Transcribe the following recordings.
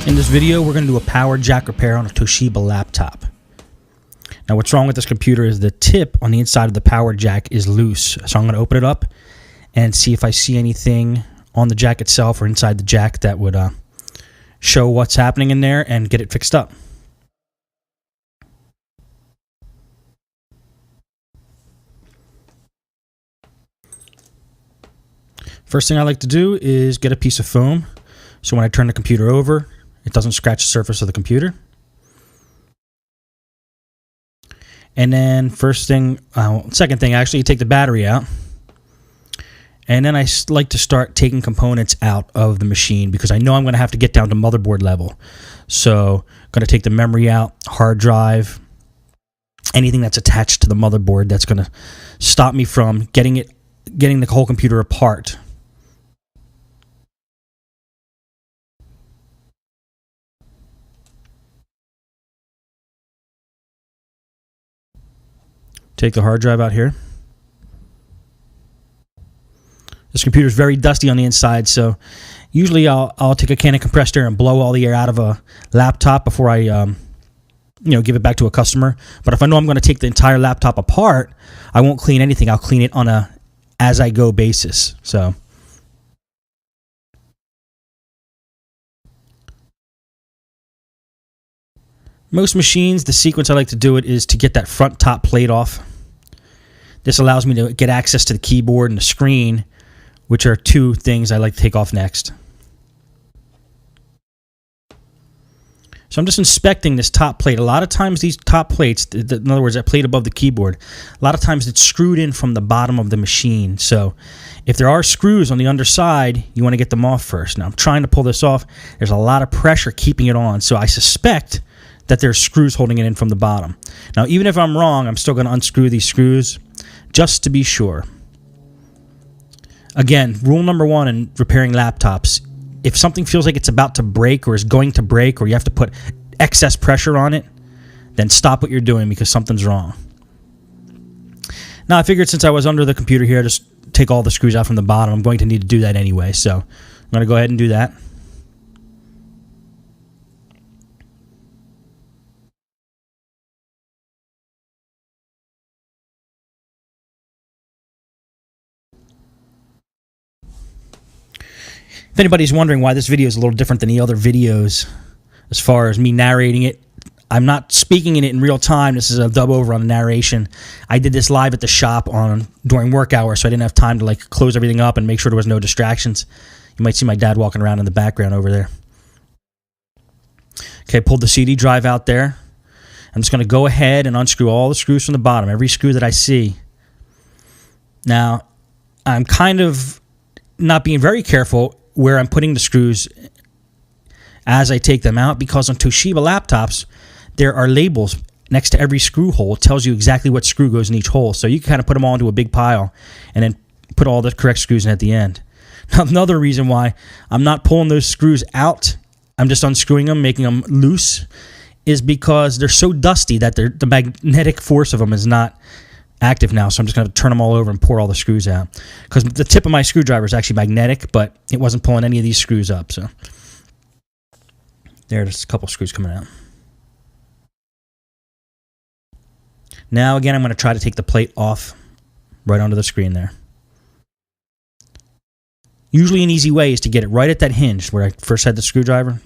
In this video, we're going to do a power jack repair on a Toshiba laptop. Now, what's wrong with this computer is the tip on the inside of the power jack is loose. So I'm going to open it up and see if I see anything on the jack itself or inside the jack that would show what's happening in there and get it fixed up. First thing I like to do is get a piece of foam so when I turn the computer over, it doesn't scratch the surface of the computer. And then second thing, actually, you take the battery out. And then I like to start taking components out of the machine because I know I'm going to have to get down to motherboard level. So I'm going to take the memory out, hard drive, anything that's attached to the motherboard that's going to stop me from getting the whole computer apart. Take the hard drive out here. This computer is very dusty on the inside, so usually I'll take a can of compressed air and blow all the air out of a laptop before I give it back to a customer. But if I know I'm going to take the entire laptop apart, I won't clean anything. I'll clean it on a as-I-go basis. So most machines, the sequence I like to do it is to get that front top plate off. This allows me to get access to the keyboard and the screen, which are two things I like to take off next. So I'm just inspecting this top plate. A lot of times these top plates, in other words, that plate above the keyboard, a lot of times it's screwed in from the bottom of the machine. So if there are screws on the underside, you want to get them off first. Now I'm trying to pull this off. There's a lot of pressure keeping it on. So I suspect that there's screws holding it in from the bottom. Now even if I'm wrong, I'm still going to unscrew these screws just to be sure. Again, rule number one in repairing laptops, if something feels like it's about to break or is going to break or you have to put excess pressure on it, then stop what you're doing because something's wrong. Now, I figured since I was under the computer here, just take all the screws out from the bottom. I'm going to need to do that anyway, so I'm going to go ahead and do that. If anybody's wondering why this video is a little different than the other videos as far as me narrating it, I'm not speaking in it in real time. This is a dub over on the narration. I did this live at the shop during work hours, so I didn't have time to close everything up and make sure there was no distractions. You might see my dad walking around in the background over there. Okay, pulled the CD drive out there. I'm just going to go ahead and unscrew all the screws from the bottom, every screw that I see. Now, I'm kind of not being very careful where I'm putting the screws as I take them out, because on Toshiba laptops, there are labels next to every screw hole. It tells you exactly what screw goes in each hole. So you can kind of put them all into a big pile and then put all the correct screws in at the end. Now, another reason why I'm not pulling those screws out, I'm just unscrewing them, making them loose, is because they're so dusty that the magnetic force of them is not active now, so I'm just going to turn them all over and pour all the screws out. Because the tip of my screwdriver is actually magnetic, but it wasn't pulling any of these screws up. So there's a couple screws coming out. Now again, I'm going to try to take the plate off right onto the screen there. Usually an easy way is to get it right at that hinge where I first had the screwdriver.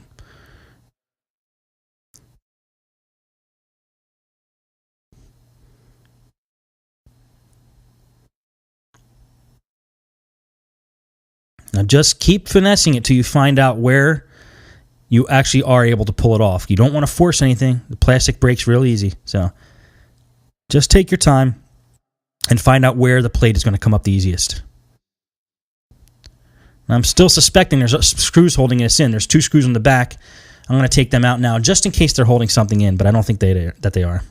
Now just keep finessing it till you find out where you actually are able to pull it off. You don't want to force anything. The plastic breaks real easy. So just take your time and find out where the plate is going to come up the easiest. Now, I'm still suspecting there's screws holding this in. There's two screws on the back. I'm going to take them out now just in case they're holding something in, but I don't think that they are.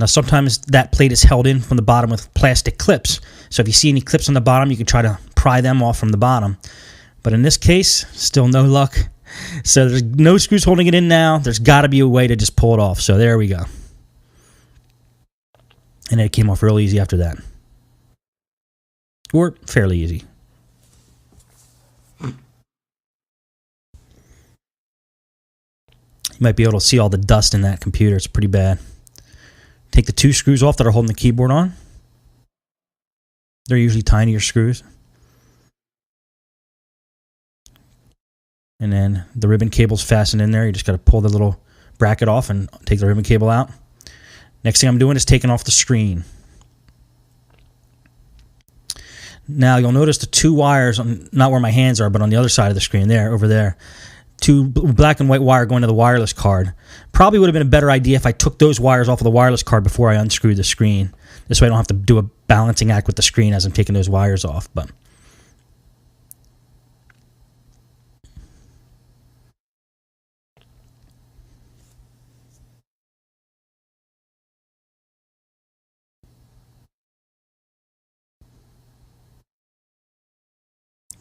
Now, sometimes that plate is held in from the bottom with plastic clips. So if you see any clips on the bottom, you can try to pry them off from the bottom. But in this case, still no luck. So there's no screws holding it in now. There's got to be a way to just pull it off. So there we go. And it came off real easy after that. Or fairly easy. You might be able to see all the dust in that computer. It's pretty bad. Take the 2 screws off that are holding the keyboard on. They're usually tinier screws. And then the ribbon cable's fastened in there. You just got to pull the little bracket off and take the ribbon cable out. Next thing I'm doing is taking off the screen. Now you'll notice the 2 wires, not where my hands are, but on the other side of the screen there, over there. 2 black and white wire going to the wireless card. Probably would have been a better idea if I took those wires off of the wireless card before I unscrewed the screen. This way I don't have to do a balancing act with the screen as I'm taking those wires off. But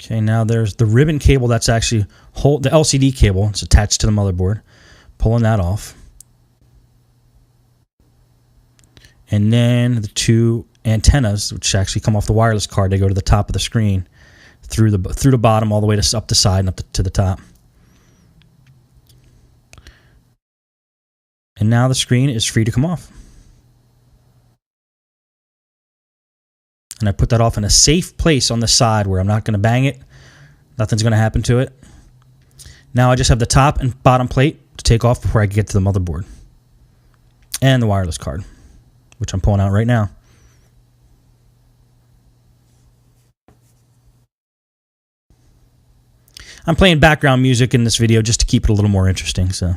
okay, now there's the ribbon cable that's actually the LCD cable. It's attached to the motherboard. Pulling that off. And then the 2 antennas, which actually come off the wireless card, they go to the top of the screen through the bottom all the way to up the side and up to the top. And now the screen is free to come off. And I put that off in a safe place on the side where I'm not going to bang it. Nothing's going to happen to it. Now I just have the top and bottom plate to take off before I get to the motherboard. And the wireless card, which I'm pulling out right now. I'm playing background music in this video just to keep it a little more interesting. So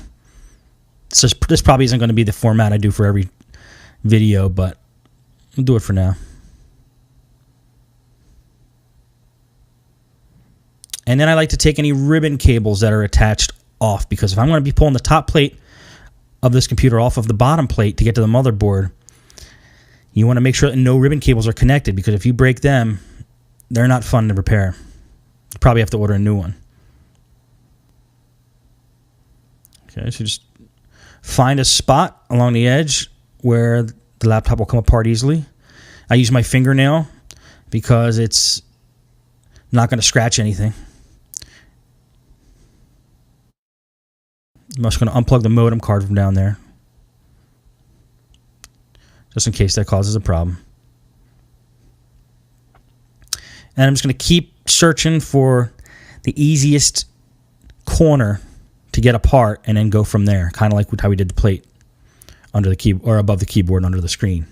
this probably isn't going to be the format I do for every video, but we'll do it for now. And then I like to take any ribbon cables that are attached off, because if I'm going to be pulling the top plate of this computer off of the bottom plate to get to the motherboard, you want to make sure that no ribbon cables are connected, because if you break them, they're not fun to repair. You probably have to order a new one. Okay, so just find a spot along the edge where the laptop will come apart easily. I use my fingernail because it's not going to scratch anything. I'm just going to unplug the modem card from down there, just in case that causes a problem. And I'm just going to keep searching for the easiest corner to get apart and then go from there, kind of like how we did the plate under the key or above the keyboard under the screen.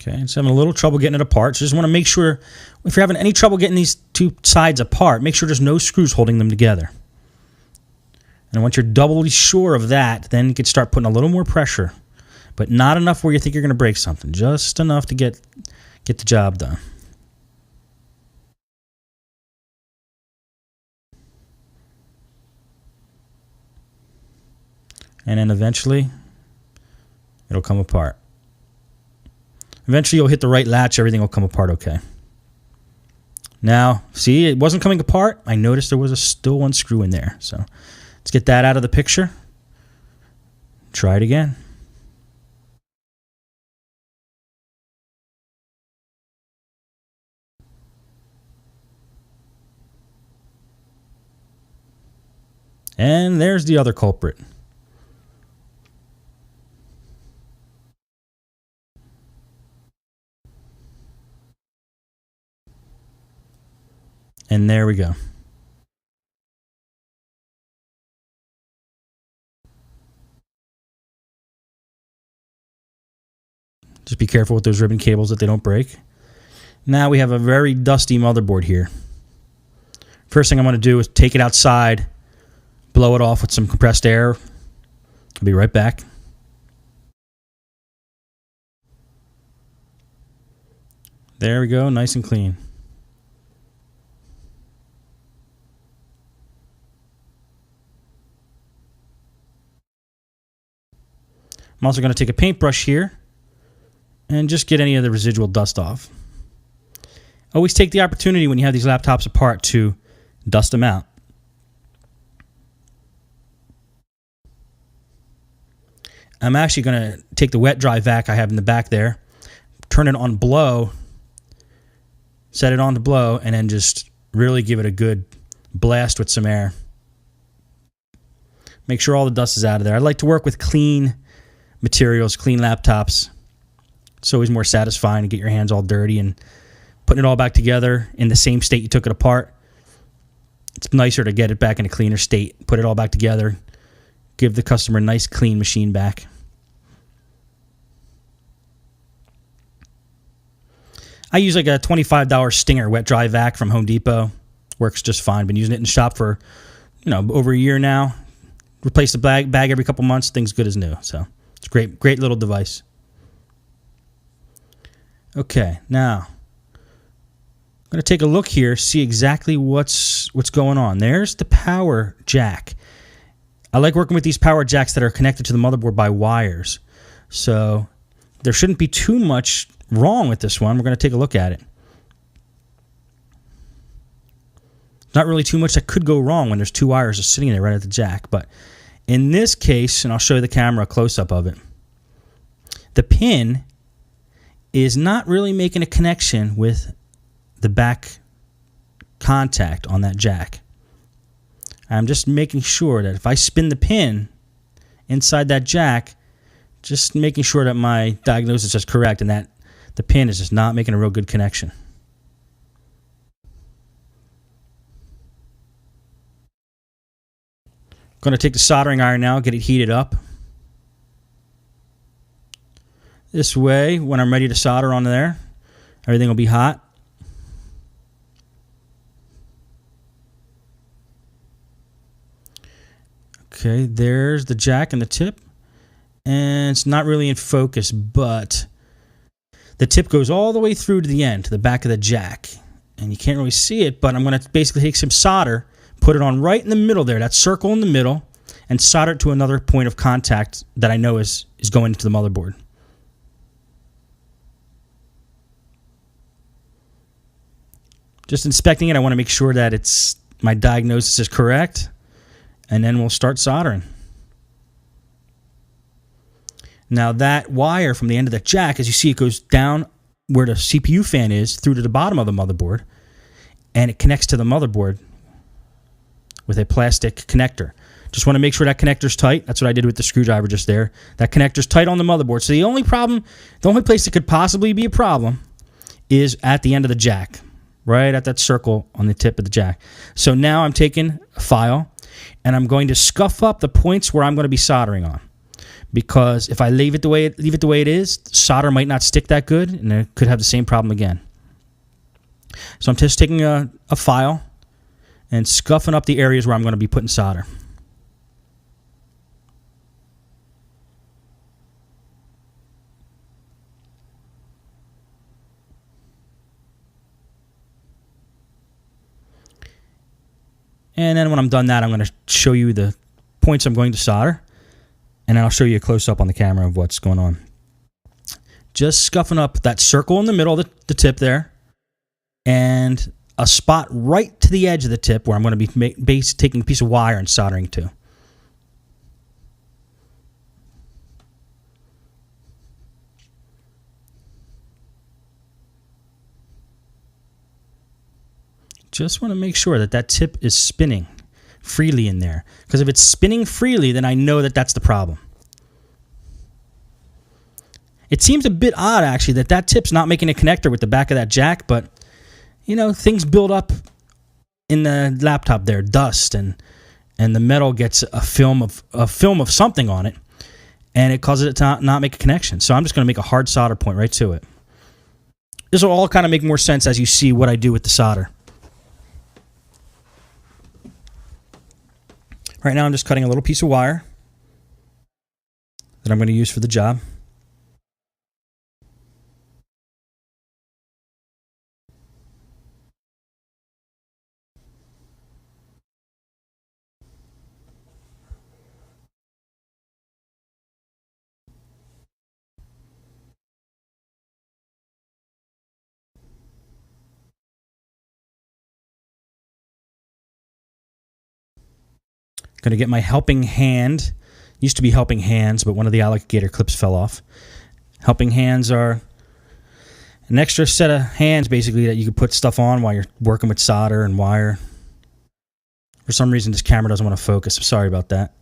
Okay, it's having a little trouble getting it apart. So just want to make sure, if you're having any trouble getting these 2 sides apart, make sure there's no screws holding them together. And once you're doubly sure of that, then you can start putting a little more pressure, but not enough where you think you're going to break something. Just enough to get the job done. And then eventually, it'll come apart. Eventually, you'll hit the right latch. Everything will come apart okay. Now, see, it wasn't coming apart. I noticed there was still 1 screw in there. So let's get that out of the picture. Try it again. And there's the other culprit. And there we go. Just be careful with those ribbon cables that they don't break. Now we have a very dusty motherboard here. First thing I'm going to do is take it outside, blow it off with some compressed air. I'll be right back. There we go, nice and clean. I'm also going to take a paintbrush here and just get any of the residual dust off. Always take the opportunity when you have these laptops apart to dust them out. I'm actually going to take the wet dry vac I have in the back there, turn it on blow, set it on to blow, and then just really give it a good blast with some air. Make sure all the dust is out of there. I like to work with clean materials, clean laptops. It's always more satisfying to get your hands all dirty and putting it all back together in the same state you took it apart. It's nicer to get it back in a cleaner state, put it all back together, give the customer a nice clean machine back. I use like a $25 Stinger wet dry vac from Home Depot. Works just fine. Been using it in the shop for, over a year now. Replace the bag every couple months. Thing's good as new. So it's a great little device. Okay, now I'm going to take a look here, see exactly what's going on. There's the power jack. I like working with these power jacks that are connected to the motherboard by wires. So there shouldn't be too much wrong with this one. We're going to take a look at it. Not really too much that could go wrong when there's two wires just sitting there right at the jack. But in this case, and I'll show you the camera a close-up of it, the pin is not really making a connection with the back contact on that jack. I'm just making sure that if I spin the pin inside that jack, just making sure that my diagnosis is correct and that the pin is just not making a real good connection. Going to take the soldering iron now, get it heated up. This way, when I'm ready to solder on there, everything will be hot. Okay, there's the jack and the tip. And it's not really in focus, but the tip goes all the way through to the end, to the back of the jack. And you can't really see it, but I'm going to basically take some solder, put it on right in the middle there, that circle in the middle, and solder it to another point of contact that I know is going into the motherboard. Just inspecting it, I want to make sure that my diagnosis is correct, and then we'll start soldering. Now that wire from the end of the jack, as you see, it goes down where the CPU fan is through to the bottom of the motherboard, and it connects to the motherboard with a plastic connector. Just want to make sure that connector's tight. That's what I did with the screwdriver just there. That connector's tight on the motherboard. So the only place it could possibly be a problem is at the end of the jack, right at that circle on the tip of the jack. So now I'm taking a file, and I'm going to scuff up the points where I'm going to be soldering on. Because if I leave it the way it is, solder might not stick that good, and it could have the same problem again. So I'm just taking a file and scuffing up the areas where I'm going to be putting solder. And then when I'm done that, I'm going to show you the points I'm going to solder. And then I'll show you a close-up on the camera of what's going on. Just scuffing up that circle in the middle of the tip there. And a spot right to the edge of the tip where I'm going to be taking a piece of wire and soldering to. Just want to make sure that that tip is spinning freely in there. Because if it's spinning freely, then I know that that's the problem. It seems a bit odd, actually, that tip's not making a connector with the back of that jack, but, things build up in the laptop there, dust, and the metal gets a film of something on it, and it causes it to not make a connection. So I'm just going to make a hard solder point right to it. This will all kind of make more sense as you see what I do with the solder. Right now I'm just cutting a little piece of wire that I'm going to use for the job. Going to get my helping hand. Used to be helping hands, but one of the alligator clips fell off. Helping hands are an extra set of hands, basically, that you can put stuff on while you're working with solder and wire. For some reason, this camera doesn't want to focus. I'm sorry about that.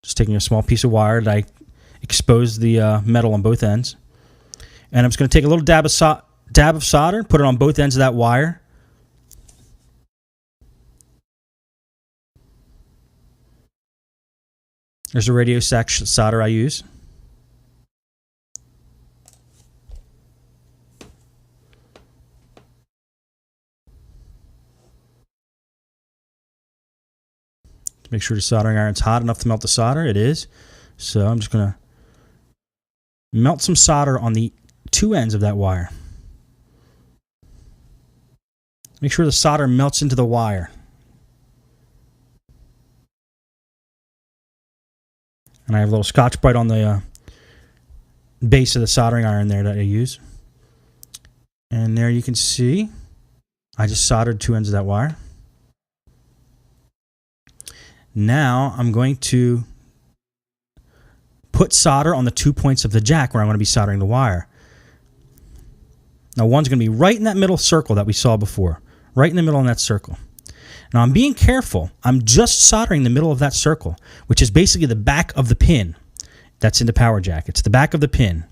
Just taking a small piece of wire that I exposed the metal on both ends. And I'm just going to take a little dab of solder, put it on both ends of that wire. There's a radio stack solder I use. Make sure the soldering iron's hot enough to melt the solder. It is. So I'm just going to melt some solder on the two ends of that wire. Make sure the solder melts into the wire. And I have a little Scotch-Brite on the base of the soldering iron there that I use. And there you can see I just soldered two ends of that wire. Now I'm going to put solder on the 2 points of the jack where I'm going to be soldering the wire. Now one's going to be right in that middle circle that we saw before. Right in the middle of that circle. Now I'm being careful. I'm just soldering the middle of that circle, which is basically the back of the pin that's in the power jack. It's the back of the pin.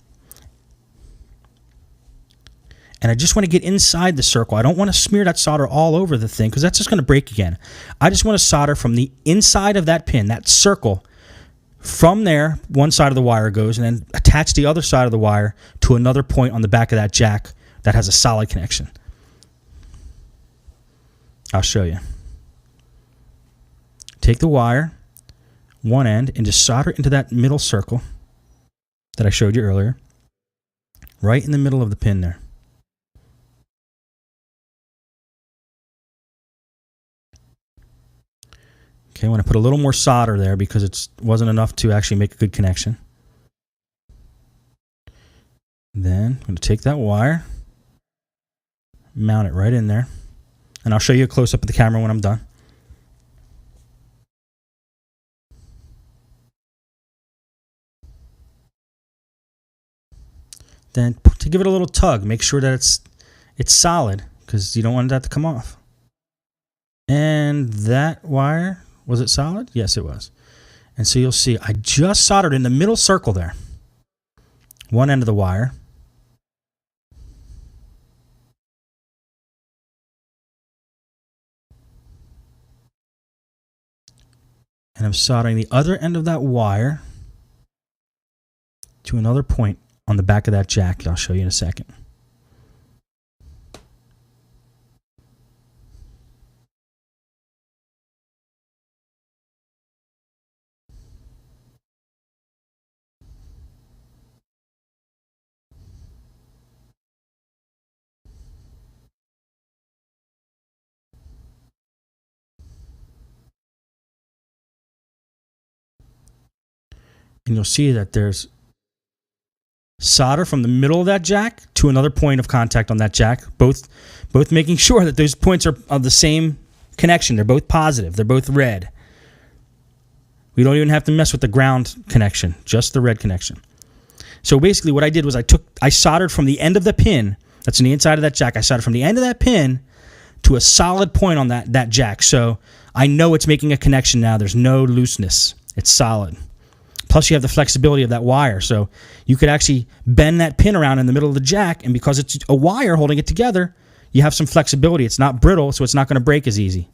And I just want to get inside the circle. I don't want to smear that solder all over the thing because that's just going to break again. I just want to solder from the inside of that pin, that circle. From there, one side of the wire goes, and then attach the other side of the wire to another point on the back of that jack that has a solid connection. I'll show you. Take the wire, one end, and just solder it into that middle circle that I showed you earlier. Right in the middle of the pin there. Okay, I want to put a little more solder there because it wasn't enough to actually make a good connection. Then I'm going to take that wire, mount it right in there, and I'll show you a close-up of the camera when I'm done. Then to give it a little tug, make sure that it's solid because you don't want that to come off. And that wire, was it solid? Yes, it was. And so you'll see I just soldered in the middle circle there. One end of the wire. And I'm soldering the other end of that wire to another point on the back of that jack. I'll show you in a second. And you'll see that there's solder from the middle of that jack to another point of contact on that jack, both making sure that those points are of the same connection. They're both positive. They're both red. We don't even have to mess with the ground connection, just the red connection. So basically what I did was I soldered from the end of the pin, that's on the inside of that jack, I soldered from the end of that pin to a solid point on that jack. So I know it's making a connection now. There's no looseness. It's solid. Plus, you have the flexibility of that wire. So you could actually bend that pin around in the middle of the jack, and because it's a wire holding it together, you have some flexibility. It's not brittle, so it's not going to break as easy.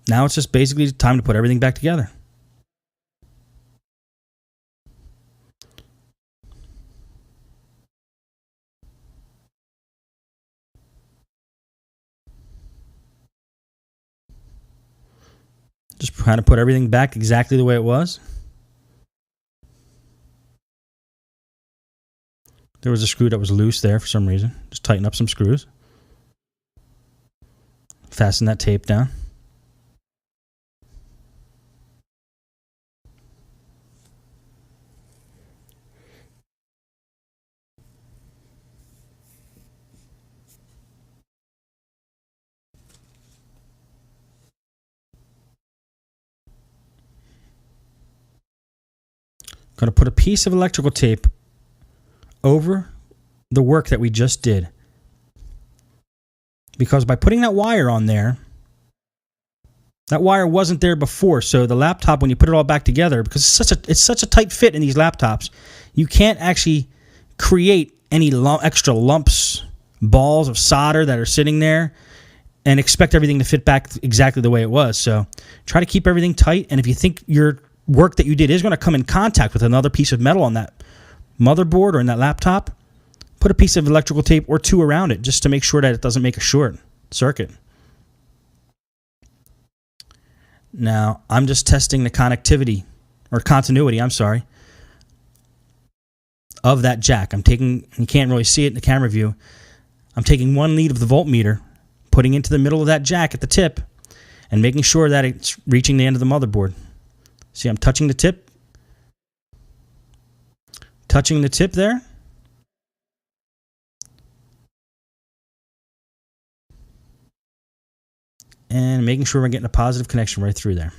Now it's just basically time to put everything back together. Just kind of put everything back exactly the way it was. There was a screw that was loose there for some reason. Just tighten up some screws. Fasten that tape down. Going to put a piece of electrical tape over the work that we just did. Because by putting that wire on there, that wire wasn't there before. So the laptop, when you put it all back together, because it's such a tight fit in these laptops, you can't actually create any extra lumps, balls of solder that are sitting there and expect everything to fit back exactly the way it was. So try to keep everything tight. And if you think your work that you did is going to come in contact with another piece of metal on that motherboard or in that laptop, put a piece of electrical tape or two around it just to make sure that it doesn't make a short circuit. Now, I'm just testing the continuity, of that jack. I'm taking, you can't really see it in the camera view, I'm taking one lead of the voltmeter, putting into the middle of that jack at the tip, and making sure that it's reaching the end of the motherboard. See, I'm touching the tip there. And making sure we're getting a positive connection right through there.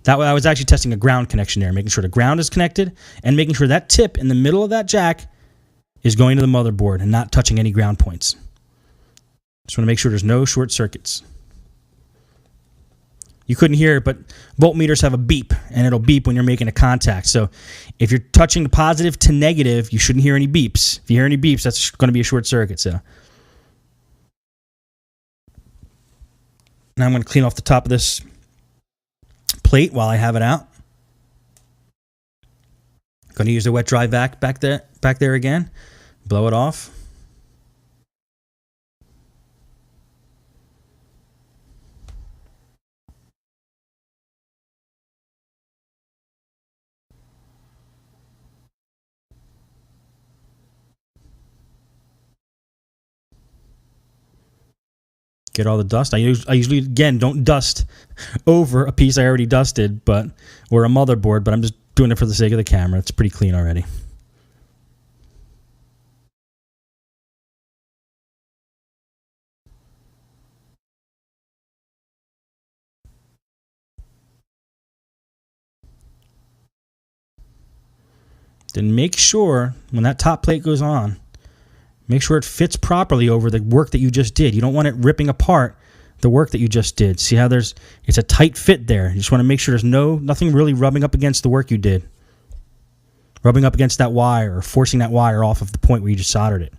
That way I was actually testing a ground connection there, making sure the ground is connected and making sure that tip in the middle of that jack is going to the motherboard and not touching any ground points. Just want to make sure there's no short circuits. You couldn't hear it, but voltmeters have a beep, and it'll beep when you're making a contact. So if you're touching the positive to negative, you shouldn't hear any beeps. If you hear any beeps, that's going to be a short circuit. So now I'm going to clean off the top of this plate while I have it out. Going to use the wet dry vac back there again. Blow it off. Get all the dust. I usually, again, don't dust over a piece I already dusted, or a motherboard, but I'm just doing it for the sake of the camera. It's pretty clean already. Then make sure when that top plate goes on, make sure it fits properly over the work that you just did. You don't want it ripping apart the work that you just did. See how it's a tight fit there. You just want to make sure there's nothing really rubbing up against the work you did. Rubbing up against that wire or forcing that wire off of the point where you just soldered it.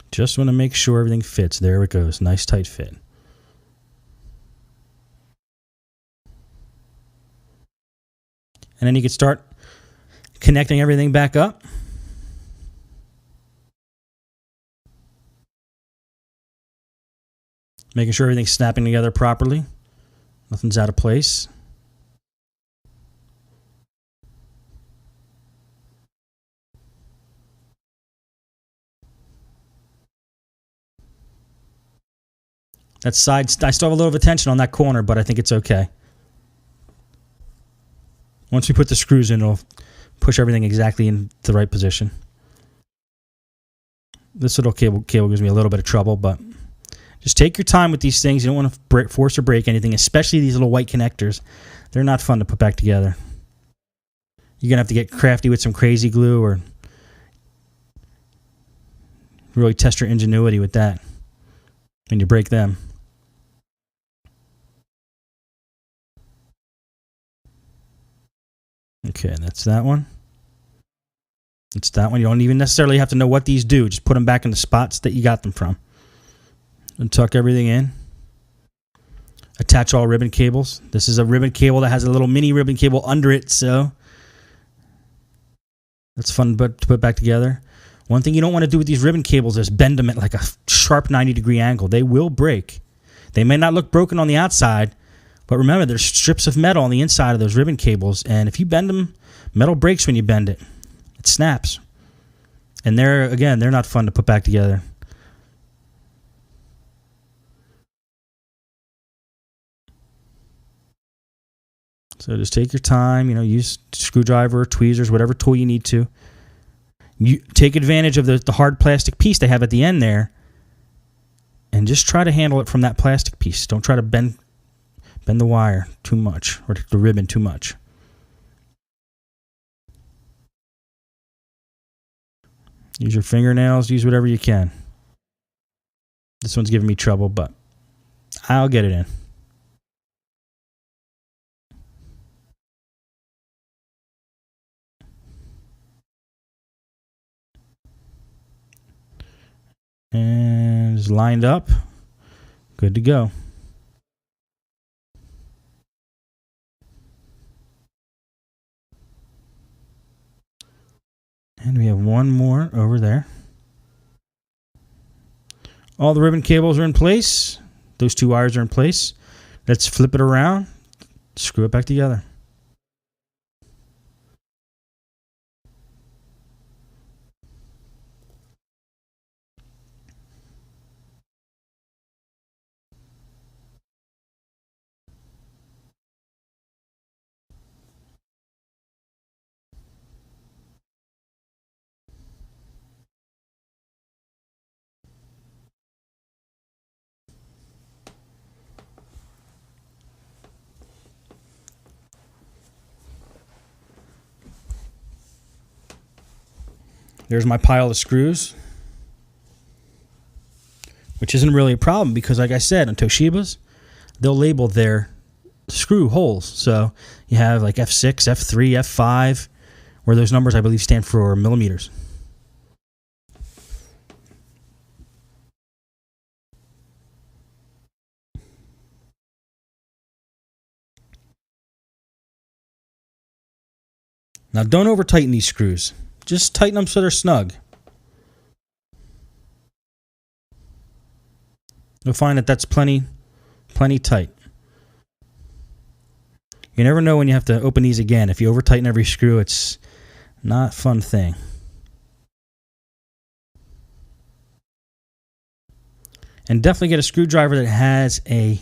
Just want to make sure everything fits. There it goes. Nice tight fit. And then you can start connecting everything back up. Making sure everything's snapping together properly. Nothing's out of place. That side, I still have a little bit of tension on that corner, but I think it's okay. Once we put the screws in, it'll push everything exactly in the right position. This little cable gives me a little bit of trouble, but just take your time with these things. You don't want to force or break anything, especially these little white connectors. They're not fun to put back together. You're going to have to get crafty with some crazy glue or really test your ingenuity with that when you break them. Okay, that's that one. It's that one. You don't even necessarily have to know what these do. Just put them back in the spots that you got them from. And tuck everything in. Attach all ribbon cables. This is a ribbon cable that has a little mini ribbon cable under it, so that's fun to put back together. One thing you don't want to do with these ribbon cables is bend them at like a sharp 90-degree angle. They will break. They may not look broken on the outside, but remember, there's strips of metal on the inside of those ribbon cables, and if you bend them, metal breaks when you bend it. It snaps. And they're not fun to put back together. So just take your time, use screwdriver, tweezers, whatever tool you need to. You take advantage of the hard plastic piece they have at the end there, and just try to handle it from that plastic piece. Don't try to bend the wire too much, or the ribbon too much. Use your fingernails, use whatever you can. This one's giving me trouble, but I'll get it in. And it's lined up. Good to go. And we have one more over there. All the ribbon cables are in place. Those two wires are in place. Let's flip it around. Screw it back together. There's my pile of screws, which isn't really a problem because, like I said, on Toshiba's, they'll label their screw holes. So you have like F6, F3, F5, where those numbers, I believe, stand for millimeters. Now, don't over tighten these screws. Just tighten them so they're snug. You'll find that that's plenty tight. You never know when you have to open these again. If you over tighten every screw, it's not a fun thing. And definitely get a screwdriver that has a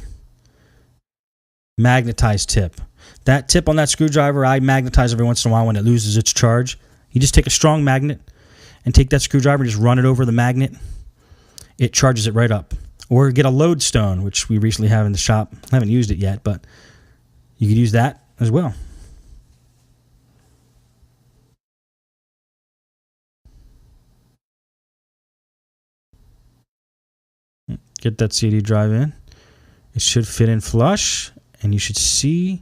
magnetized tip. That tip on that screwdriver, I magnetize every once in a while when it loses its charge. You just take a strong magnet and take that screwdriver and just run it over the magnet. It charges it right up. Or get a lodestone, which we recently have in the shop. I haven't used it yet, but you could use that as well. Get that CD drive in. It should fit in flush, and you should see,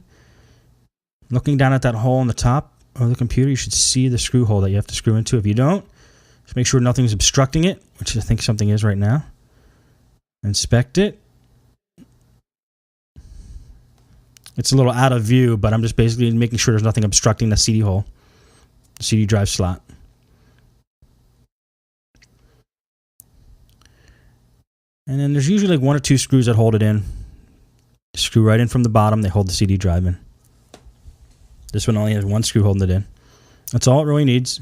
looking down at that hole on the top of the computer, you should see the screw hole that you have to screw into. If you don't, just make sure nothing's obstructing it, which I think something is right now. Inspect it. It's a little out of view, but I'm just basically making sure there's nothing obstructing the CD hole, the CD drive slot. And then there's usually like one or two screws that hold it in. Screw right in from the bottom, they hold the CD drive in. This one only has one screw holding it in. That's all it really needs.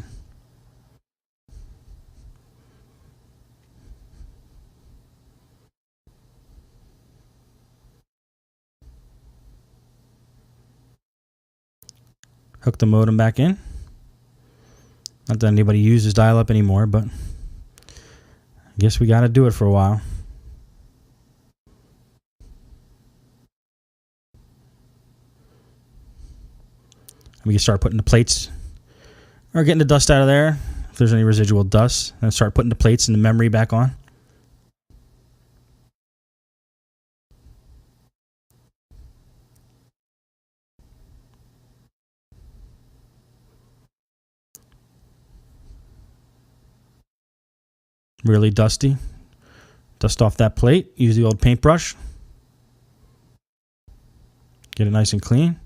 Hook the modem back in. Not that anybody uses dial-up anymore, but I guess we got to do it for a while. We can start putting the plates, or getting the dust out of there, if there's any residual dust, and start putting the plates and the memory back on. Really dusty. Dust off that plate. Use the old paintbrush. Get it nice and clean.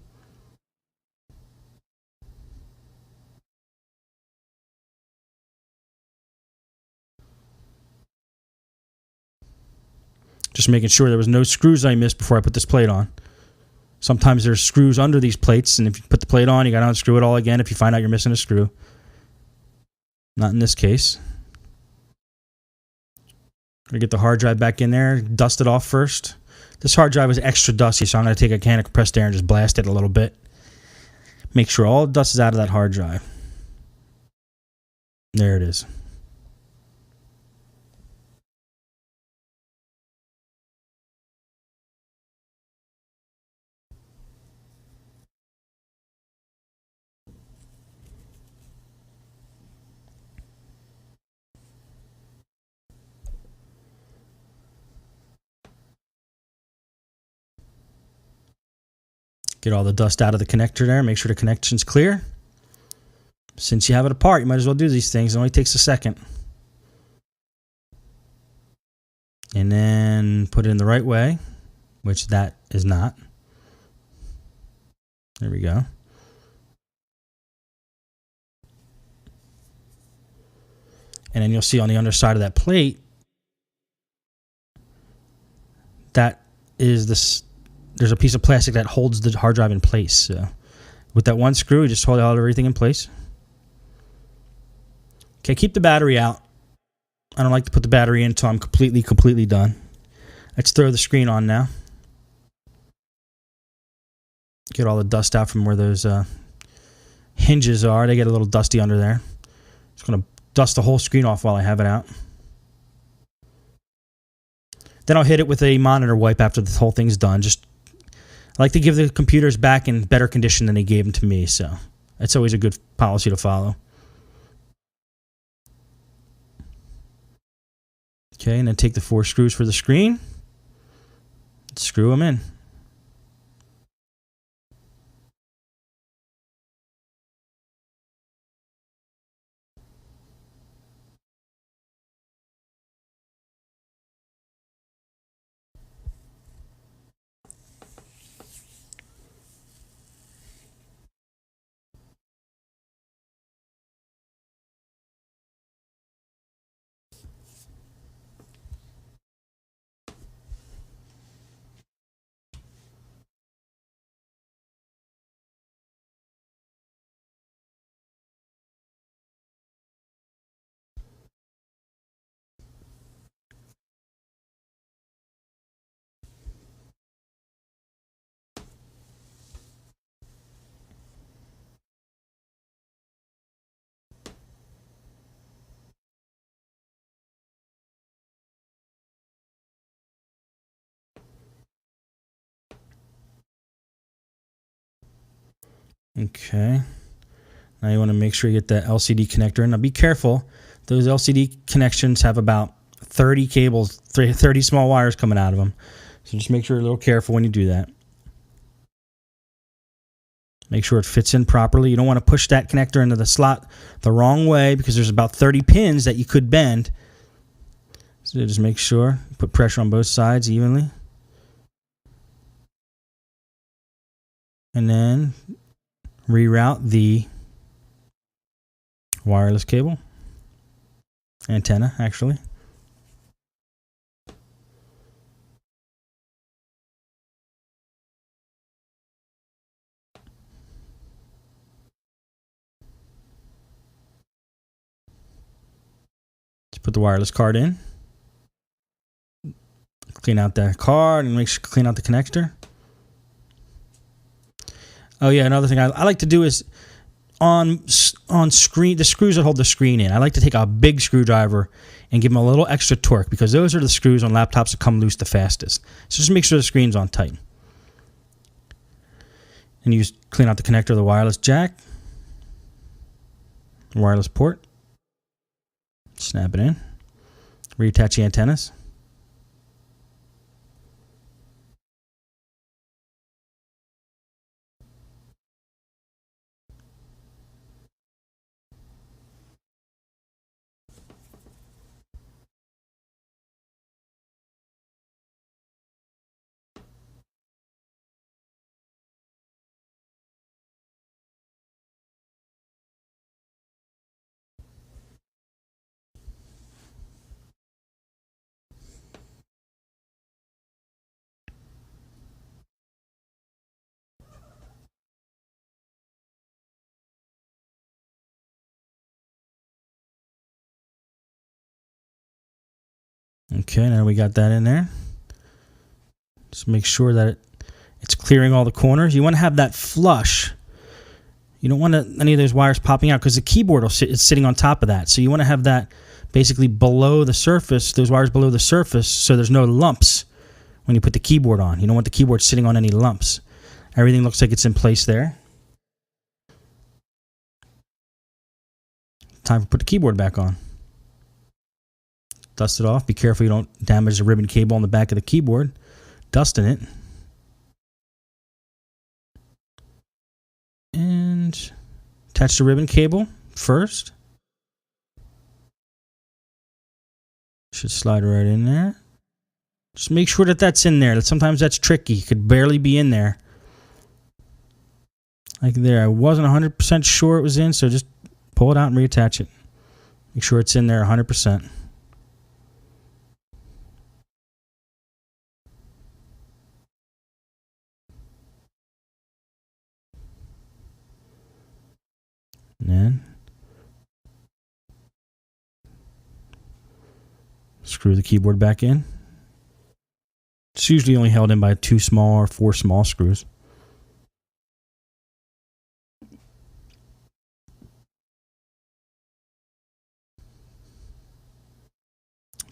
Just making sure there was no screws I missed before I put this plate on. Sometimes there's screws under these plates, and if you put the plate on, you got to unscrew it all again if you find out you're missing a screw. Not in this case. Gonna get the hard drive back in there, dust it off first. This hard drive was extra dusty, so I'm going to take a can of compressed air and just blast it a little bit. Make sure all the dust is out of that hard drive. There it is. Get all the dust out of the connector there. Make sure the connection's clear. Since you have it apart, you might as well do these things. It only takes a second. And then put it in the right way, which that is not. There we go. And then you'll see on the underside of that plate, that is this. There's a piece of plastic that holds the hard drive in place. So with that one screw, you just hold everything in place. Okay, keep the battery out. I don't like to put the battery in until I'm completely done. Let's throw the screen on now. Get all the dust out from where those hinges are. They get a little dusty under there. Just going to dust the whole screen off while I have it out. Then I'll hit it with a monitor wipe after the whole thing's done. I like to give the computers back in better condition than they gave them to me, so that's always a good policy to follow. Okay, and then take the 4 screws for the screen. Screw them in. Okay. Now you want to make sure you get the LCD connector in. Now be careful. Those LCD connections have about 30 cables, 30 small wires coming out of them. So just make sure you're a little careful when you do that. Make sure it fits in properly. You don't want to push that connector into the slot the wrong way because there's about 30 pins that you could bend. So just make sure. Put pressure on both sides evenly. And then reroute the wireless cable. Antenna, actually. Just put the wireless card in. Clean out that card and make sure to clean out the connector. Oh yeah, another thing I like to do is on screen, the screws that hold the screen in, I like to take a big screwdriver and give them a little extra torque because those are the screws on laptops that come loose the fastest. So just make sure the screen's on tight. And you clean out the connector of the wireless jack, wireless port, snap it in, reattach the antennas. Okay, now we got that in there. Just make sure that it's clearing all the corners. You want to have that flush. You don't want any of those wires popping out because the keyboard is sitting on top of that. So you want to have that basically below the surface, those wires below the surface, so there's no lumps when you put the keyboard on. You don't want the keyboard sitting on any lumps. Everything looks like it's in place there. Time to put the keyboard back on. Dust it off. Be careful you don't damage the ribbon cable on the back of the keyboard. Dust in it. And attach the ribbon cable first. Should slide right in there. Just make sure that that's in there. Sometimes that's tricky. It could barely be in there. Like there. I wasn't 100% sure it was in, so just pull it out and reattach it. Make sure it's in there 100%. And then screw the keyboard back in. It's usually only held in by 2 small or 4 small screws.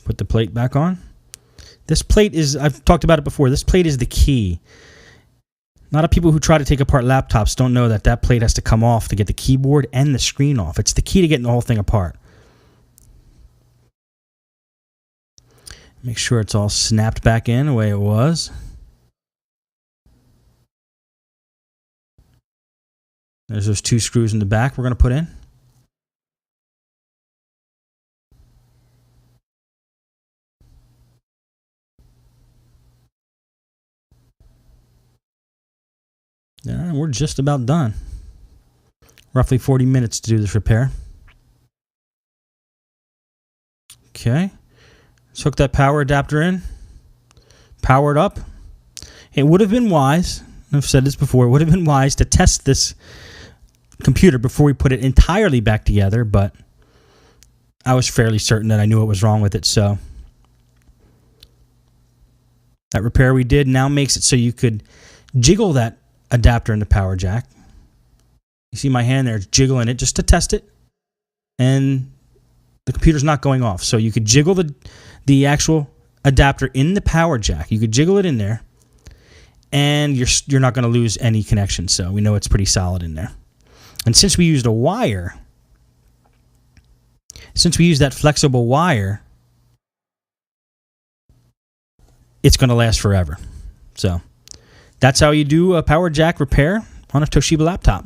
Put the plate back on. This plate is, I've talked about it before, this plate is the key. A lot of people who try to take apart laptops don't know that that plate has to come off to get the keyboard and the screen off. It's the key to getting the whole thing apart. Make sure it's all snapped back in the way it was. There's those 2 screws in the back we're going to put in. Yeah, we're just about done. Roughly 40 minutes to do this repair. Okay. Let's hook that power adapter in. Power it up. It would have been wise, I've said this before, it would have been wise to test this computer before we put it entirely back together, but I was fairly certain that I knew what was wrong with it, so that repair we did now makes it so you could jiggle that adapter in the power jack. You see my hand there, it's jiggling it just to test it, and the computer's not going off. So you could jiggle the actual adapter in the power jack. You could jiggle it in there, and you're not going to lose any connection. So we know it's pretty solid in there. And since we used a wire, since we used that flexible wire, it's going to last forever. So that's how you do a power jack repair on a Toshiba laptop.